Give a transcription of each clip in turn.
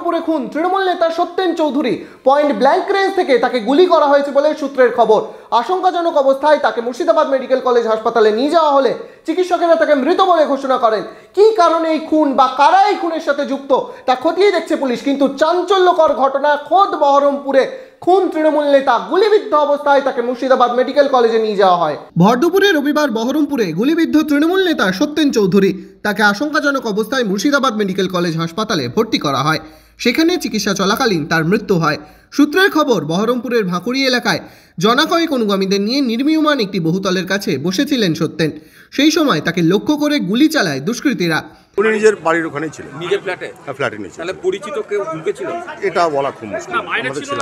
বহরমপুরে খুন তৃণমূল নেতা Satyen Chowdhury. Point blank range থেকে তাকে গুলি করা হয়েছে বলে সূত্রের খবর। আশঙ্কাজনক অবস্থায় তাকে মুর্শিদাবাদ মেডিকেল কলেজ হাসপাতালে নিয়ে যাওয়া হলে চিকিৎসকেরা তাকে মৃত বলে ঘোষণা করেন। কী কারণে এই খুন বা কারা এই খুনের সাথে যুক্ত তা খতিয়ে দেখছে পুলিশ। কিন্তু চাঞ্চল্যকর ঘটনা, খোদ বহরমপুরে খুন তৃণমূল নেতা, গুলিবিদ্ধ অবস্থায় তাকে মুর্শিদাবাদ মেডিকেল কলেজে নিয়ে যাওয়া হয়। ভর দুপুরে রবিবার বহরমপুরে গুলিবিদ্ধ তৃণমূল নেতা সত্যেন চৌধুরী, তাকে আশঙ্কাজনক অবস্থায় মুর্শিদাবাদ মেডিকেল কলেজ হাসপাতালে ভর্তি করা হয়। সেখানে চিকিৎসা চলাকালীন তার মৃত্যু হয়। সূত্রের খবর, বহরমপুরের ভাঁকুড়ি এলাকায় জনাকয়েক অনুগামীদের নিয়ে নির্মীয়মান একটি বহুতলের কাছে বসেছিলেন সত্যেন। সেই সময় তাকে লক্ষ্য করে গুলি চালায় দুষ্কৃতীরা। উনি নিজের বাড়ির ওখানেই ছিলেন, নিজের ফ্ল্যাটে। হ্যাঁ, ফ্ল্যাটে নিয়েছিল। তাহলে পরিচিত কেউ ঢুকেছিল? এটা বলা খুব মুশকিল। আমাদের ছিল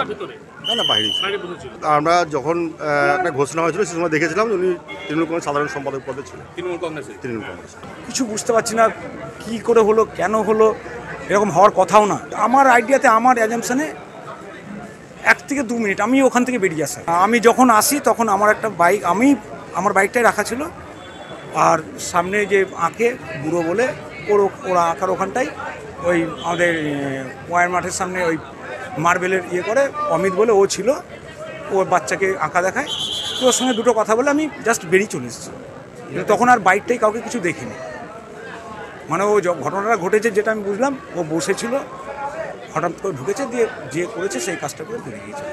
না, বাইরে ছিল। আমরা যখন একটা ঘোষণা হয়েছিল সে সময় দেখেছিলাম উনি তৃণমূল কংগ্রেস সাধারণ সম্পাদক পদে ছিলেন। তৃণমূল কংগ্রেস। কিছু বুঝতে পারছি না কি করে হলো, কেন হলো, এরকম হওয়ার কথাও না। আমার আইডিয়াতে, আমার অ্যাজাম্পশনে 1 থেকে 2 মিনিট আমি ওখান থেকে বেরিয়ে আসি। আমি যখন আসি তখন আমার একটা বাইক, আমার বাইকটাই রাখা ছিল, আর সামনে যে আঁকে বুড়ো বলে ওরা আঁকার ওখানটাই ওই আমাদের ওয়ার মাঠের সামনে ওই মার্বেলের করে অমিত বলে ও ছিল, ও বাচ্চাকে আঁকা দেখায়। তো ওর সঙ্গে দুটো কথা বলে আমি জাস্ট বেরিয়ে চলে এসেছি। তখন আর বাইকটাই কাউকে কিছু দেখিনি। মানে ও ঘটনাটা ঘটেছে যেটা আমি বুঝলাম, ও বসেছিল, হঠাৎ করে ঢুকেছে, দিয়ে যে করেছে সেই কাজটা করে বেরিয়ে গিয়েছে।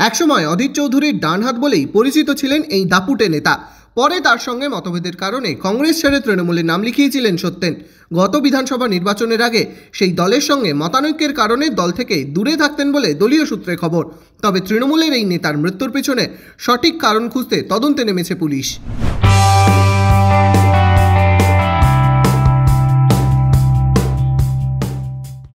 একসময় অধীর চৌধুরীর ডান হাত বলেই পরিচিত ছিলেন এই দাপুটে নেতা। পরে তার সঙ্গে মতভেদের কারণে কংগ্রেস ছেড়ে তৃণমূলের নাম লিখিয়েছিলেন সত্যেন। গত বিধানসভা নির্বাচনের আগে সেই দলের সঙ্গে মতানৈক্যের কারণে দল থেকে দূরে থাকতেন বলে দলীয় সূত্রে খবর। তবে তৃণমূলের এই নেতার মৃত্যুর পেছনে সঠিক কারণ খুঁজতে তদন্তে নেমেছে পুলিশ।